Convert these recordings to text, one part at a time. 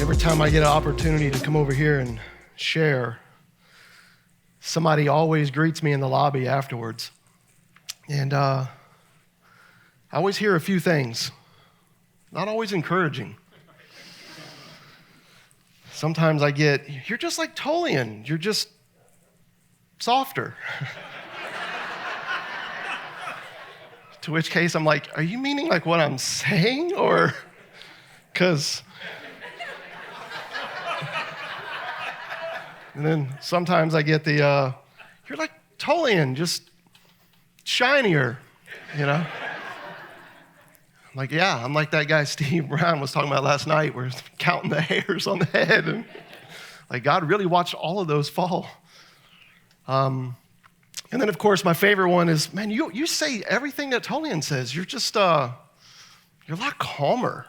Every time I get an opportunity to come over here and share, somebody always greets me in the lobby afterwards. And I always hear a few things, not always encouraging. Sometimes I get, "You're just like Tullian, you're just softer." To which case I'm like, "Are you meaning like what I'm saying, or?" Because... And then sometimes I get the, "You're like Tullian, just shinier," you know? I'm like, yeah, I'm like that guy Steve Brown was talking about last night, where he's counting the hairs on the head. And like, God really watched all of those fall. And then, of course, my favorite one is, "Man, you say everything that Tullian says. You're just, you're a lot calmer."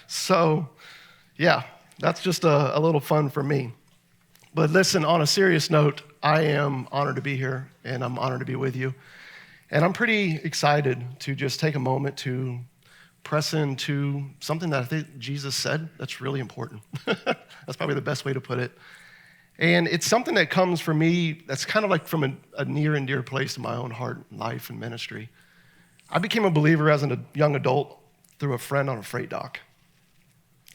So, yeah. That's just a little fun for me. But listen, on a serious note, I am honored to be here, and I'm honored to be with you. And I'm pretty excited to just take a moment to press into something that I think Jesus said that's really important. That's probably the best way to put it. And it's something that comes for me that's kind of like from a near and dear place in my own heart, life, and ministry. I became a believer as a young adult through a friend on a freight dock.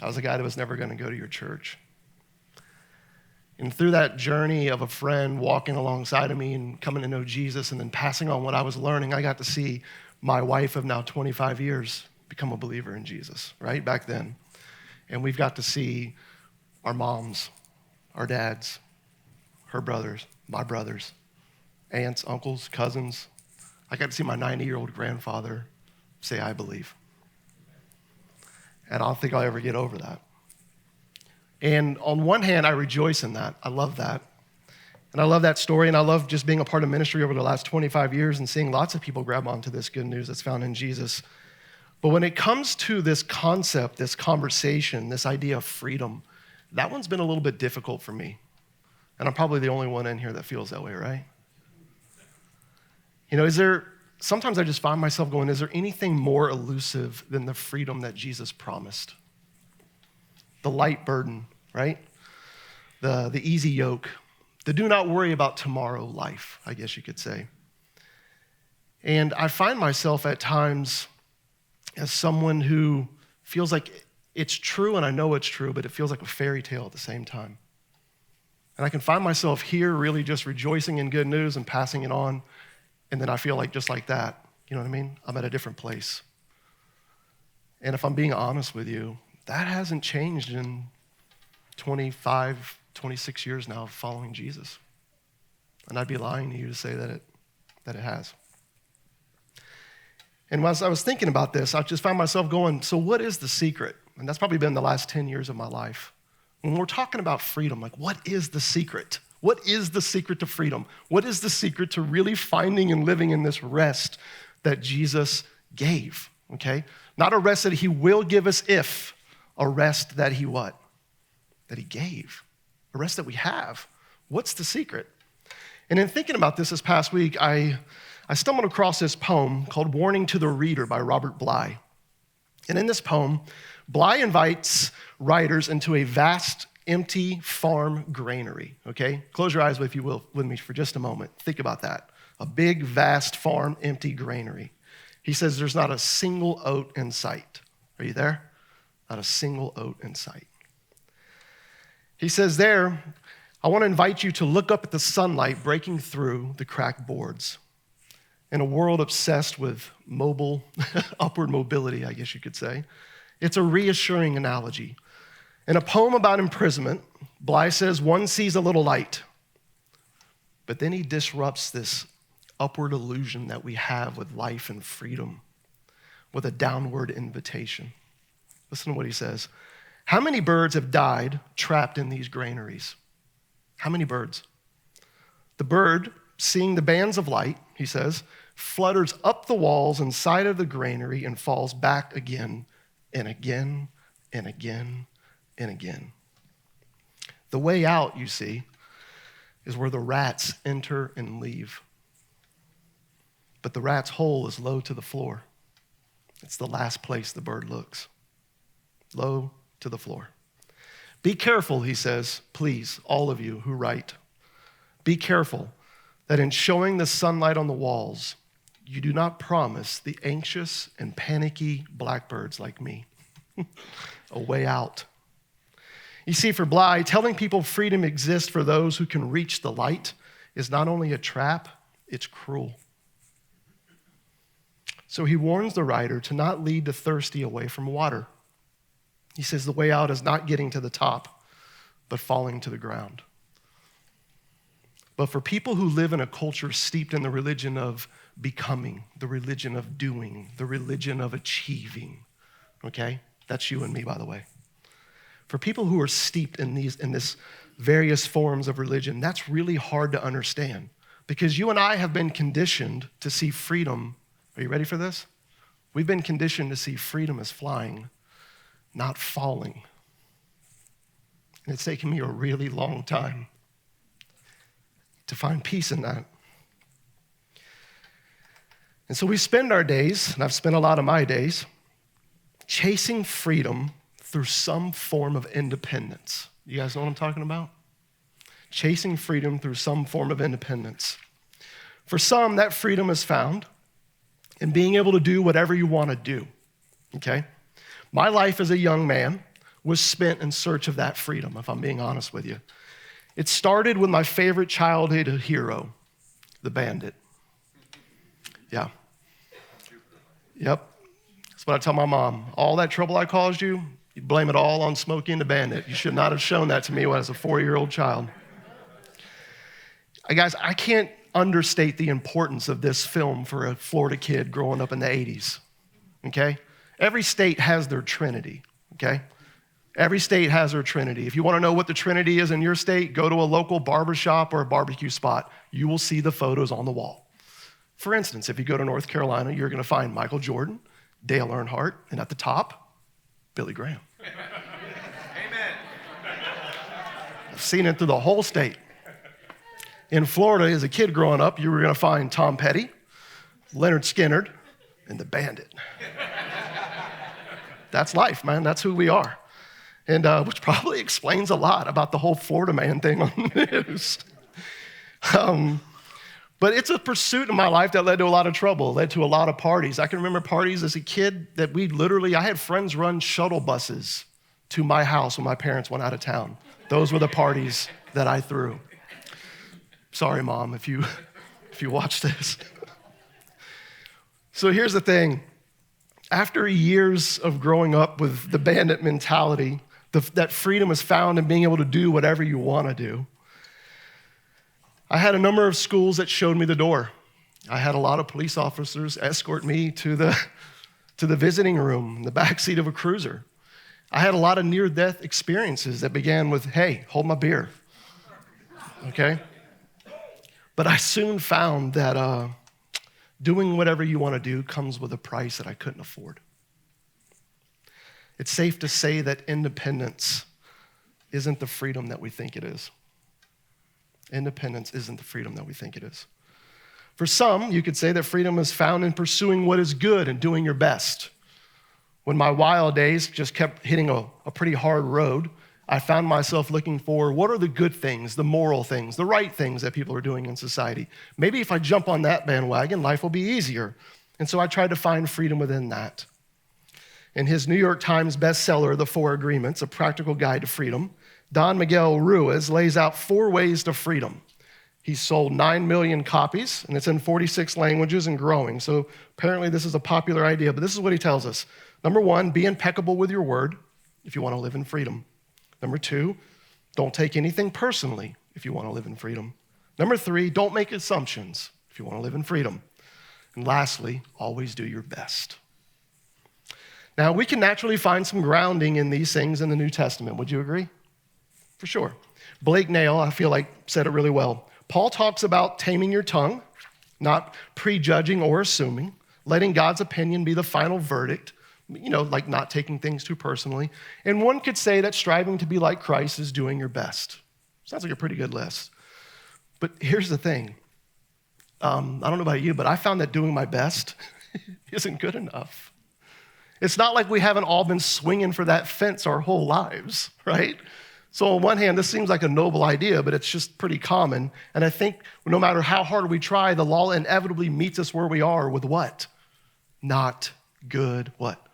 I was a guy that was never going to go to your church. And through that journey of a friend walking alongside of me and coming to know Jesus and then passing on what I was learning, I got to see my wife of now 25 years become a believer in Jesus, right, back then. And we've got to see our moms, our dads, her brothers, my brothers, aunts, uncles, cousins. I got to see my 90-year-old grandfather say, "I believe." And I don't think I'll ever get over that. And on one hand, I rejoice in that. I love that. And I love that story, and I love just being a part of ministry over the last 25 years and seeing lots of people grab onto this good news that's found in Jesus. But when it comes to this concept, this conversation, this idea of freedom, that one's been a little bit difficult for me. And I'm probably the only one in here that feels that way, right? You know, sometimes I just find myself going, is there anything more elusive than the freedom that Jesus promised? The light burden, right? The easy yoke, the do not worry about tomorrow life, I guess you could say. And I find myself at times as someone who feels like it's true, and I know it's true, but it feels like a fairy tale at the same time. And I can find myself here really just rejoicing in good news and passing it on. And then I feel like just like that, you know what I mean? I'm at a different place. And if I'm being honest with you, that hasn't changed in 25, 26 years now of following Jesus. And I'd be lying to you to say that it has. And as I was thinking about this, I just found myself going, so what is the secret? And that's probably been the last 10 years of my life. When we're talking about freedom, like, what is the secret? What is the secret to freedom? What is the secret to really finding and living in this rest that Jesus gave, okay? Not a rest that he will give us if, a rest that he what? That he gave, a rest that we have. What's the secret? And in thinking about this past week, I stumbled across this poem called "Warning to the Reader" by Robert Bly. And in this poem, Bly invites writers into a vast empty farm granary, okay? Close your eyes, if you will, with me for just a moment. Think about that. A big, vast farm, empty granary. He says there's not a single oat in sight. Are you there? Not a single oat in sight. He says there, I want to invite you to look up at the sunlight breaking through the cracked boards. In a world obsessed with upward mobility, I guess you could say, it's a reassuring analogy. In a poem about imprisonment, Bly says one sees a little light, but then he disrupts this upward illusion that we have with life and freedom with a downward invitation. Listen to what he says. How many birds have died trapped in these granaries? How many birds? The bird, seeing the bands of light, he says, flutters up the walls inside of the granary and falls back again and again and again and again. The way out, you see, is where the rats enter and leave. but the rat's hole is low to the floor. It's the last place the bird looks. Low to the floor. Be careful, he says, please, all of you who write. Be careful that in showing the sunlight on the walls, you do not promise the anxious and panicky blackbirds like me a way out. You see, for Bly, telling people freedom exists for those who can reach the light is not only a trap, it's cruel. So he warns the writer to not lead the thirsty away from water. He says the way out is not getting to the top, but falling to the ground. But for people who live in a culture steeped in the religion of becoming, the religion of doing, the religion of achieving, okay? That's you and me, by the way. For people who are steeped in this various forms of religion, that's really hard to understand because you and I have been conditioned to see freedom. Are you ready for this? We've been conditioned to see freedom as flying, not falling. And it's taken me a really long time to find peace in that. And so we spend our days, and I've spent a lot of my days, chasing freedom through some form of independence. You guys know what I'm talking about? Chasing freedom through some form of independence. For some, that freedom is found in being able to do whatever you want to do, okay? My life as a young man was spent in search of that freedom, if I'm being honest with you. It started with my favorite childhood hero, the bandit. Yeah. Yep. That's what I tell my mom. All that trouble I caused you, you blame it all on Smokey and the Bandit. You should not have shown that to me when I was a 4-year-old child. Guys, I can't understate the importance of this film for a Florida kid growing up in the 80s, okay? Every state has their Trinity, okay? Every state has their Trinity. If you want to know what the Trinity is in your state, go to a local barbershop or a barbecue spot. You will see the photos on the wall. For instance, if you go to North Carolina, you're going to find Michael Jordan, Dale Earnhardt, and at the top, Billy Graham. Amen. I've seen it through the whole state. In Florida, as a kid growing up, you were going to find Tom Petty, Leonard Skinner, and the Bandit. That's life, man. That's who we are. And which probably explains a lot about the whole Florida man thing on the news. But it's a pursuit in my life that led to a lot of trouble, led to a lot of parties. I can remember parties as a kid that I had friends run shuttle buses to my house when my parents went out of town. Those were the parties that I threw. Sorry, Mom, if you watch this. So here's the thing. After years of growing up with the bandit mentality, that freedom is found in being able to do whatever you want to do. I had a number of schools that showed me the door. I had a lot of police officers escort me to the visiting room in the backseat of a cruiser. I had a lot of near-death experiences that began with, hey, hold my beer, okay? But I soon found that doing whatever you want to do comes with a price that I couldn't afford. It's safe to say that independence isn't the freedom that we think it is. Independence isn't the freedom that we think it is. For some, you could say that freedom is found in pursuing what is good and doing your best. When my wild days just kept hitting a pretty hard road, I found myself looking for what are the good things, the moral things, the right things that people are doing in society. Maybe if I jump on that bandwagon, life will be easier. And so I tried to find freedom within that. In his New York Times bestseller, The 4 Agreements, A Practical Guide to Freedom, Don Miguel Ruiz lays out 4 ways to freedom. He's sold 9 million copies, and it's in 46 languages and growing. So apparently this is a popular idea, but this is what he tells us. Number 1, be impeccable with your word if you want to live in freedom. Number 2, don't take anything personally if you want to live in freedom. Number 3, don't make assumptions if you want to live in freedom. And lastly, always do your best. Now, we can naturally find some grounding in these things in the New Testament. Would you agree? For sure. Blake Nail, I feel like, said it really well. Paul talks about taming your tongue, not prejudging or assuming, letting God's opinion be the final verdict, like not taking things too personally. And one could say that striving to be like Christ is doing your best. Sounds like a pretty good list. But here's the thing. I don't know about you, but I found that doing my best isn't good enough. It's not like we haven't all been swinging for that fence our whole lives, right? So on one hand, this seems like a noble idea, but it's just pretty common. And I think no matter how hard we try, the law inevitably meets us where we are with what? Not good, what?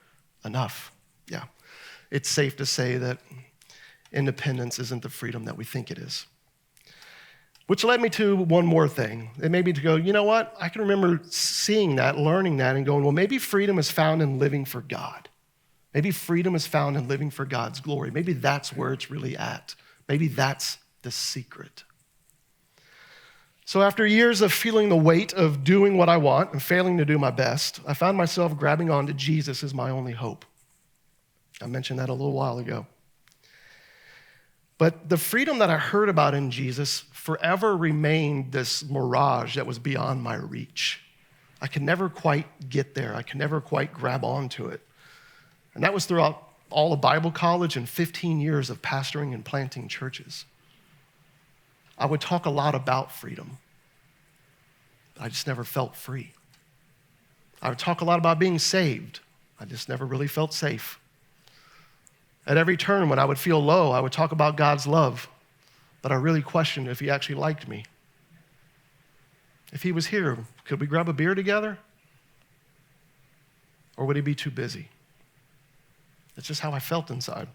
Enough. Yeah. It's safe to say that independence isn't the freedom that we think it is. Which led me to one more thing. It made me to go, you know what? I can remember seeing that, learning that, and going, well, maybe freedom is found in living for God. Maybe freedom is found in living for God's glory. Maybe that's where it's really at. Maybe that's the secret. So after years of feeling the weight of doing what I want and failing to do my best, I found myself grabbing onto Jesus as my only hope. I mentioned that a little while ago. But the freedom that I heard about in Jesus forever remained this mirage that was beyond my reach. I could never quite get there. I could never quite grab onto it. And that was throughout all of Bible college and 15 years of pastoring and planting churches. I would talk a lot about freedom. I just never felt free. I would talk a lot about being saved. I just never really felt safe. At every turn when I would feel low, I would talk about God's love, but I really questioned if he actually liked me. If he was here, could we grab a beer together? Or would he be too busy? It's just how I felt inside.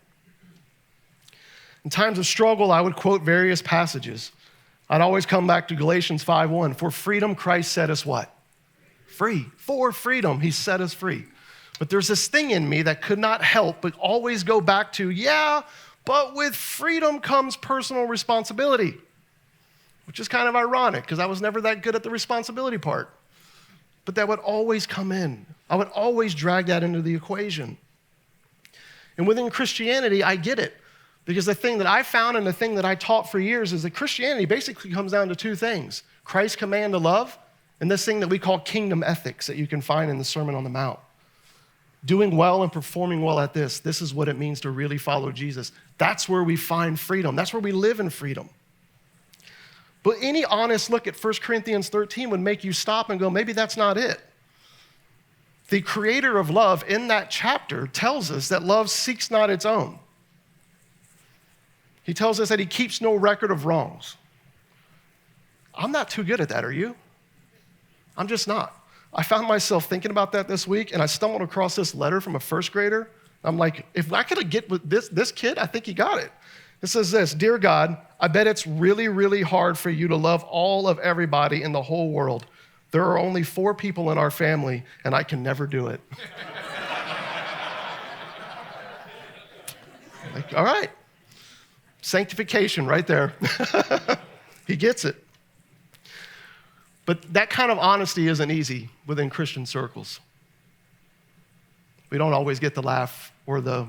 In times of struggle, I would quote various passages. I'd always come back to Galatians 5:1. For freedom, Christ set us what? Free. For freedom, he set us free. But there's this thing in me that could not help but always go back to, yeah, but with freedom comes personal responsibility, which is kind of ironic because I was never that good at the responsibility part. But that would always come in. I would always drag that into the equation. And within Christianity, I get it. Because the thing that I found and the thing that I taught for years is that Christianity basically comes down to two things. Christ's command to love and this thing that we call kingdom ethics that you can find in the Sermon on the Mount. Doing well and performing well at this is what it means to really follow Jesus. That's where we find freedom. That's where we live in freedom. But any honest look at 1 Corinthians 13 would make you stop and go, maybe that's not it. The creator of love in that chapter tells us that love seeks not its own. He tells us that he keeps no record of wrongs. I'm not too good at that, are you? I'm just not. I found myself thinking about that this week, and I stumbled across this letter from a first grader. I'm like, if I could get with this kid, I think he got it. It says this, Dear God, I bet it's really, really hard for you to love all of everybody in the whole world. There are only 4 people in our family, and I can never do it. Like, all right. Sanctification right there. He gets it. But that kind of honesty isn't easy within Christian circles. We don't always get the laugh or the,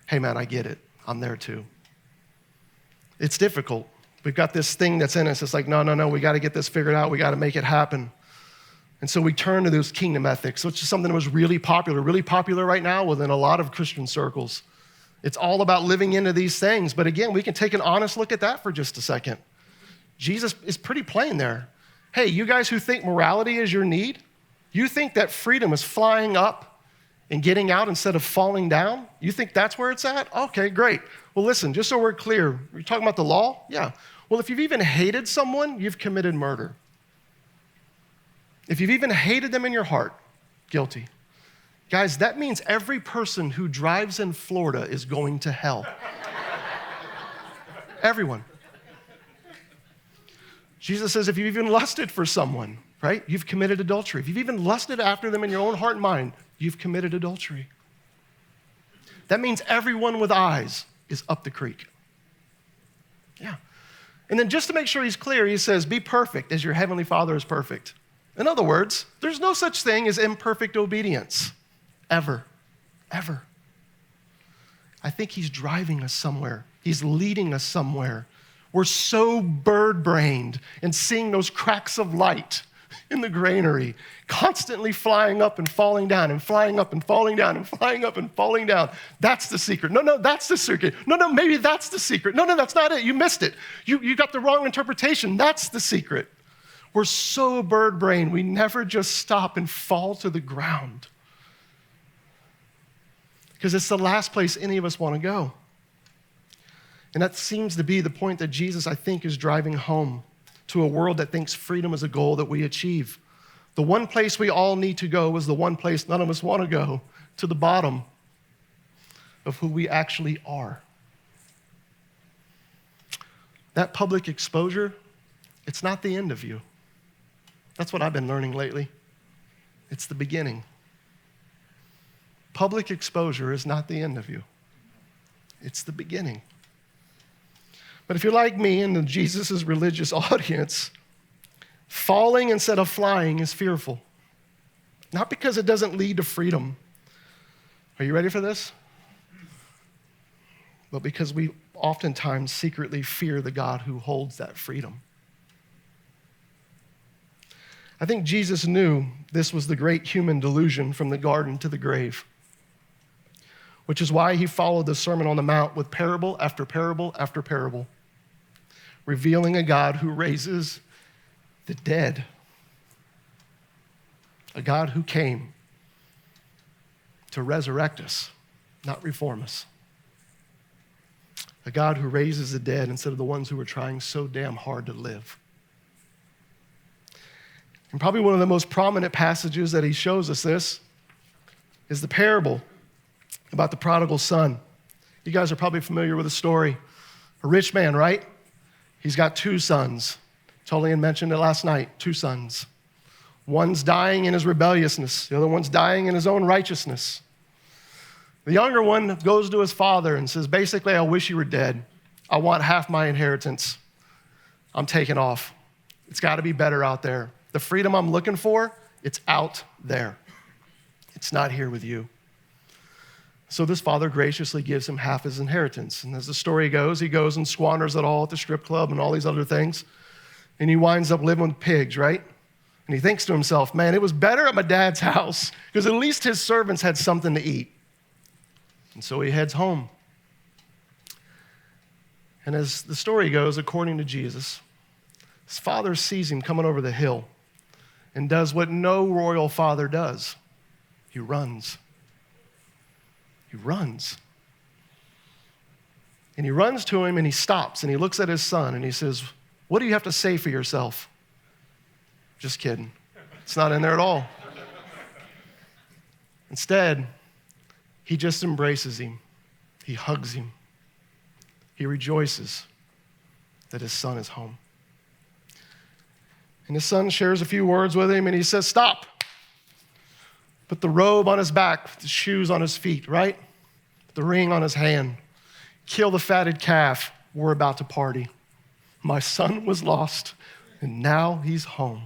hey man, I get it. I'm there too. It's difficult. We've got this thing that's in us. It's like, no, we got to get this figured out. We got to make it happen. And so we turn to those kingdom ethics, which is something that was really popular right now within a lot of Christian circles. It's all about living into these things. But again, we can take an honest look at that for just a second. Jesus is pretty plain there. Hey, you guys who think morality is your need, you think that freedom is flying up and getting out instead of falling down? You think that's where it's at? Okay, great. Well, listen, just so we're clear, you're talking about the law? Yeah. Well, if you've even hated someone, you've committed murder. If you've even hated them in your heart, guilty. Guys, that means every person who drives in Florida is going to hell. Everyone. Jesus says if you've even lusted for someone, right, you've committed adultery. If you've even lusted after them in your own heart and mind, you've committed adultery. That means everyone with eyes is up the creek. Yeah. And then just to make sure he's clear, he says, be perfect as your heavenly Father is perfect. In other words, there's no such thing as imperfect obedience. Ever. Ever. I think he's driving us somewhere. He's leading us somewhere. We're so bird-brained and seeing those cracks of light in the granary, constantly flying up and falling down and flying up and falling down and flying up and falling down. That's the secret. No, that's the secret. No, maybe that's the secret. No, that's not it. You missed it. You got the wrong interpretation. That's the secret. We're so bird-brained, we never just stop and fall to the ground. Because it's the last place any of us want to go. And that seems to be the point that Jesus, I think, is driving home to a world that thinks freedom is a goal that we achieve. The one place we all need to go is the one place none of us want to go, to the bottom of who we actually are. That public exposure, it's not the end of you. That's what I've been learning lately. It's the beginning. Public exposure is not the end of you. It's the beginning. But if you're like me and Jesus' religious audience, falling instead of flying is fearful. Not because it doesn't lead to freedom. Are you ready for this? But because we oftentimes secretly fear the God who holds that freedom. I think Jesus knew this was the great human delusion from the garden to the grave, which is why he followed the Sermon on the Mount with parable after parable after parable, revealing a God who raises the dead, a God who came to resurrect us, not reform us, a God who raises the dead instead of the ones who are trying so damn hard to live. And probably one of the most prominent passages that he shows us this is the parable about the prodigal son. You guys are probably familiar with the story. A rich man, right? He's got two sons. Tullian mentioned it last night, two sons. One's dying in his rebelliousness. The other one's dying in his own righteousness. The younger one goes to his father and says, basically, I wish you were dead. I want half my inheritance. I'm taking off. It's got to be better out there. The freedom I'm looking for, it's out there. It's not here with you. So this father graciously gives him half his inheritance. And as the story goes, he goes and squanders it all at the strip club and all these other things. And he winds up living with pigs, right? And he thinks to himself, man, it was better at my dad's house because at least his servants had something to eat. And so he heads home. And as the story goes, according to Jesus, his father sees him coming over the hill and does what no royal father does. He runs. He runs. And he runs to him and he stops and he looks at his son and he says, what do you have to say for yourself? Just kidding. It's not in there at all. Instead, he just embraces him. He hugs him. He rejoices that his son is home. And his son shares a few words with him and he says, stop. Put the robe on his back, the shoes on his feet, right? The ring on his hand. Kill the fatted calf. We're about to party. My son was lost, and now he's home.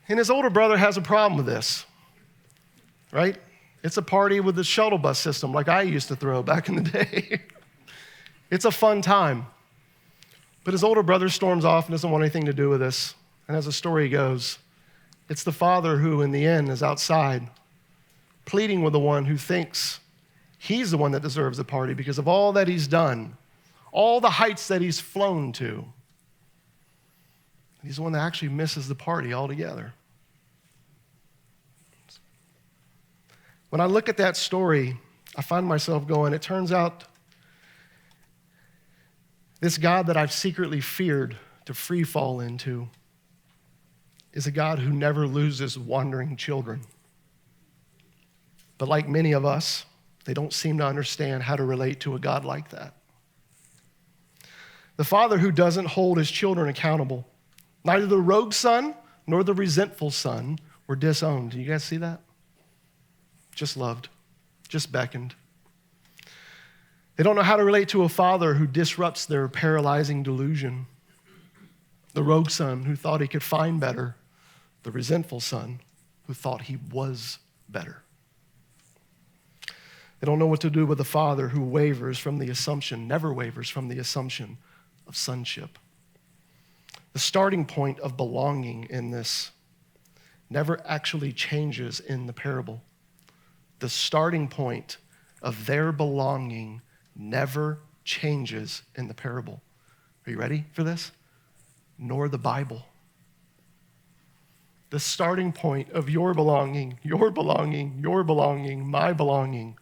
And his older brother has a problem with this, right? It's a party with the shuttle bus system like I used to throw back in the day. It's a fun time. But his older brother storms off and doesn't want anything to do with this. And as the story goes, it's the father who, in the end, is outside, pleading with the one who thinks he's the one that deserves the party because of all that he's done, all the heights that he's flown to. He's the one that actually misses the party altogether. When I look at that story, I find myself going, it turns out this God that I've secretly feared to free fall into is a God who never loses wandering children. But like many of us, they don't seem to understand how to relate to a God like that. The father who doesn't hold his children accountable. Neither the rogue son nor the resentful son were disowned. Do you guys see that? Just loved, just beckoned. They don't know how to relate to a father who disrupts their paralyzing delusion. The rogue son who thought he could find better. The resentful son who thought he was better. They don't know what to do with a father who wavers from the assumption, never wavers from the assumption of sonship. The starting point of belonging in this never actually changes in the parable. The starting point of their belonging never changes in the parable. Are you ready for this? Nor the Bible. the starting point of your belonging, your belonging, your belonging, my belonging.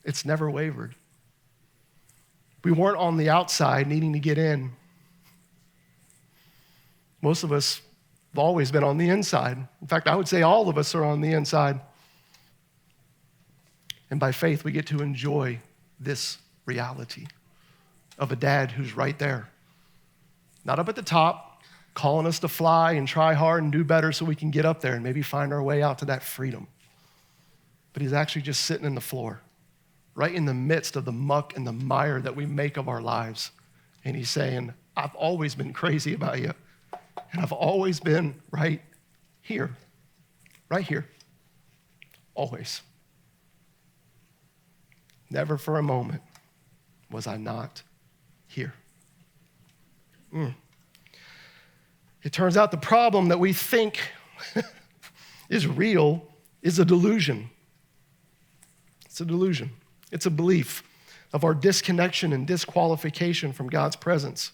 It's never wavered. We weren't on the outside needing to get in. Most of us have always been on the inside. In fact, I would say all of us are on the inside. And by faith, we get to enjoy this reality of a dad who's right there. Not up at the top, calling us to fly and try hard and do better so we can get up there and maybe find our way out to that freedom. But he's actually just sitting in the floor, right in the midst of the muck and the mire that we make of our lives. And he's saying, I've always been crazy about you. And I've always been right here. Right here. Always. Never for a moment was I not here. It turns out the problem that we think is real is a delusion. It's a delusion. It's a belief of our disconnection and disqualification from God's presence.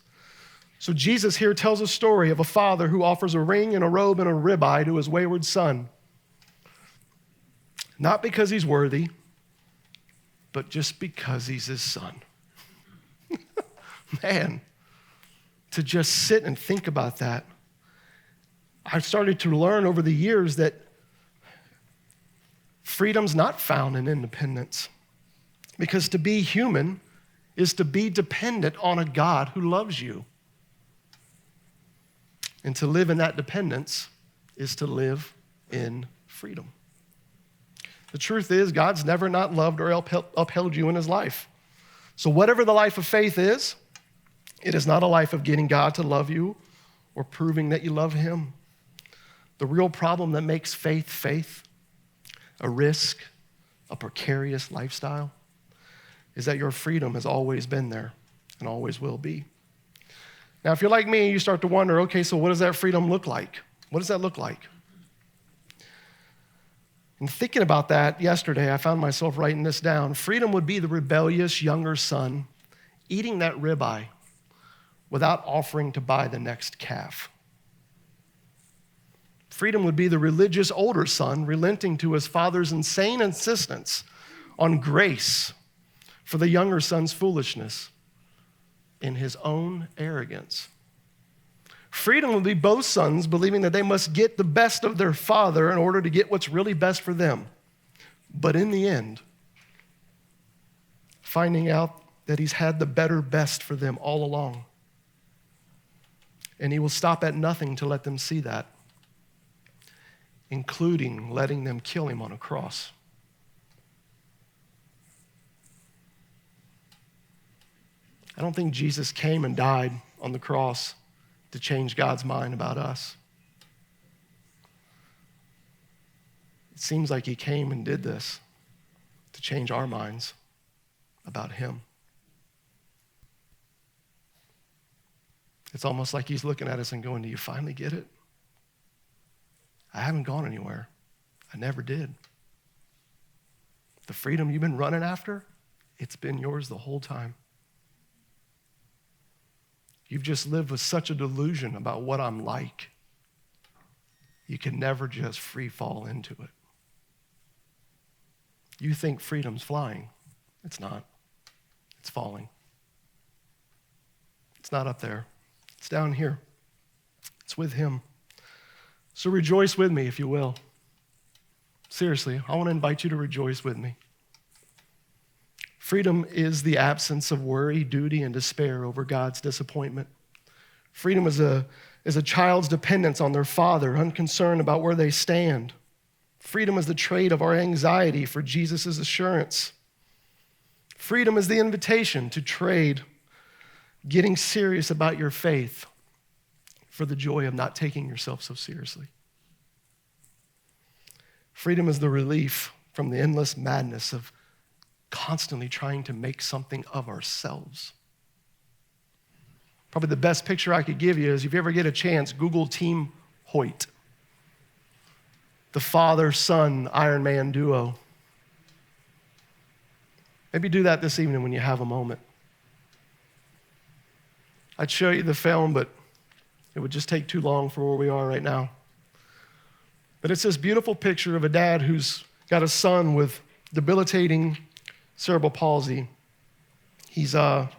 So Jesus here tells a story of a father who offers a ring and a robe and a ribeye to his wayward son. Not because he's worthy, but just because he's his son. Man, to just sit and think about that. I've started to learn over the years that freedom's not found in independence. Because to be human is to be dependent on a God who loves you. And to live in that dependence is to live in freedom. The truth is, God's never not loved or upheld you in his life. So whatever the life of faith is, it is not a life of getting God to love you or proving that you love him. The real problem that makes faith, a risk, a precarious lifestyle, is that your freedom has always been there and always will be. Now, if you're like me, you start to wonder, okay, so what does that freedom look like? What does that look like? And thinking about that yesterday, I found myself writing this down. Freedom would be the rebellious younger son eating that ribeye without offering to buy the next calf. Freedom would be the religious older son relenting to his father's insane insistence on grace for the younger son's foolishness in his own arrogance. Freedom would be both sons believing that they must get the best of their father in order to get what's really best for them. But in the end, finding out that he's had the better best for them all along. And he will stop at nothing to let them see that, including letting them kill him on a cross. I don't think Jesus came and died on the cross to change God's mind about us. It seems like he came and did this to change our minds about him. It's almost like he's looking at us and going, do you finally get it? I haven't gone anywhere. I never did. The freedom you've been running after, it's been yours the whole time. You've just lived with such a delusion about what I'm like. You can never just free fall into it. You think freedom's flying. It's not. It's falling. It's not up there. It's down here. It's with him. So rejoice with me, if you will. Seriously, I want to invite you to rejoice with me. Freedom is the absence of worry, duty, and despair over God's disappointment. Freedom is a child's dependence on their father, unconcerned about where they stand. Freedom is the trait of our anxiety for Jesus' assurance. Freedom is the invitation to trade getting serious about your faith for the joy of not taking yourself so seriously. Freedom is the relief from the endless madness of constantly trying to make something of ourselves. Probably the best picture I could give you is if you ever get a chance, Google Team Hoyt, the father-son Iron Man duo. Maybe do that this evening when you have a moment. I'd show you the film, but it would just take too long for where we are right now. But it's this beautiful picture of a dad who's got a son with debilitating cerebral palsy. He's a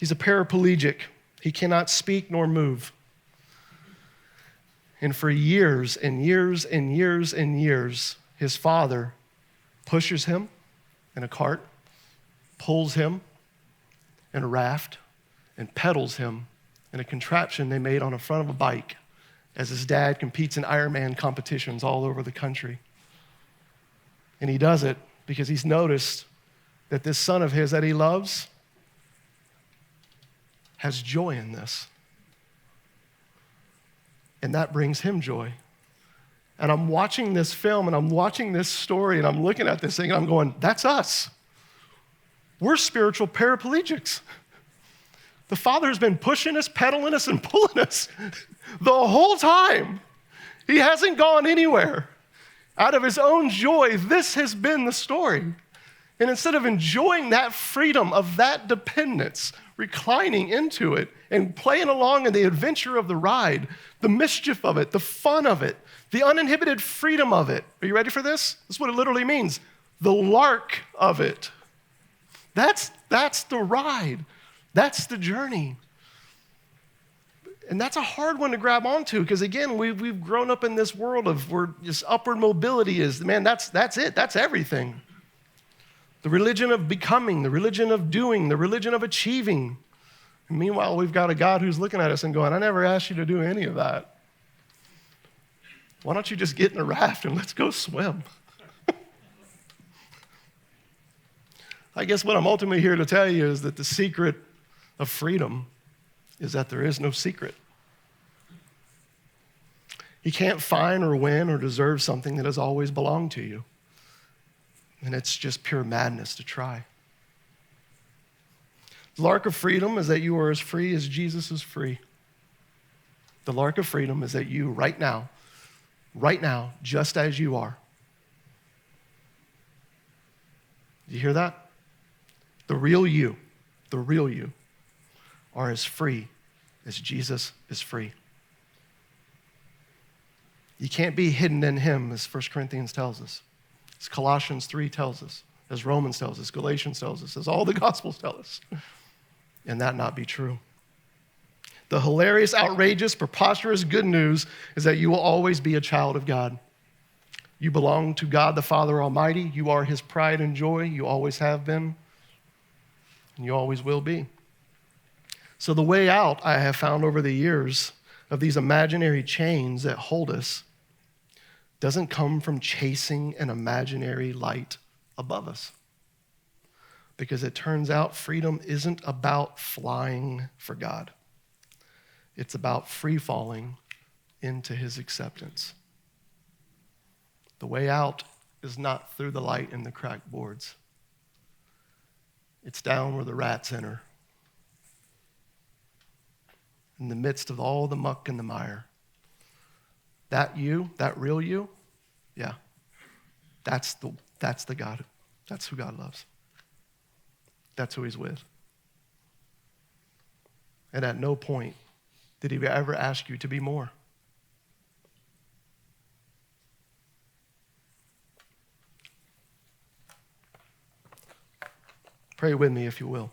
paraplegic. He cannot speak nor move. And for years and years and years and years, his father pushes him in a cart, pulls him in a raft, and pedals him in a contraption they made on the front of a bike as his dad competes in Ironman competitions all over the country. And he does it because he's noticed that this son of his that he loves has joy in this. And that brings him joy. And I'm watching this film and I'm watching this story and I'm looking at this thing and I'm going, that's us. We're spiritual paraplegics. The Father's been pushing us, pedaling us, and pulling us the whole time. He hasn't gone anywhere. Out of his own joy, this has been the story. And instead of enjoying that freedom of that dependence, reclining into it and playing along in the adventure of the ride, the mischief of it, the fun of it, the uninhibited freedom of it. Are you ready for this? This is what it literally means. The lark of it. That's the ride. That's the journey. And that's a hard one to grab onto because, again, we've grown up in this world of where just upward mobility is, man, that's it. That's everything. The religion of becoming, the religion of doing, the religion of achieving. And meanwhile, we've got a God who's looking at us and going, I never asked you to do any of that. Why don't you just get in a raft and let's go swim? I guess what I'm ultimately here to tell you is that the secret of freedom is that there is no secret. You can't find or win or deserve something that has always belonged to you. And it's just pure madness to try. The lark of freedom is that you are as free as Jesus is free. The lark of freedom is that you right now, just as you are. Do you hear that? The real you are as free as Jesus is free. You can't be hidden in him, as 1 Corinthians tells us, as Colossians 3 tells us, as Romans tells us, Galatians tells us, as all the Gospels tell us, and that not be true. The hilarious, outrageous, preposterous good news is that you will always be a child of God. You belong to God the Father Almighty. You are his pride and joy. You always have been, and you always will be. So the way out, I have found over the years, of these imaginary chains that hold us doesn't come from chasing an imaginary light above us. Because it turns out freedom isn't about flying for God. It's about free falling into his acceptance. The way out is not through the light in the cracked boards. It's down where the rats enter. In the midst of all the muck and the mire. That you, that real you, yeah, that's the God. That's who God loves. That's who he's with. And at no point did he ever ask you to be more. Pray with me if you will.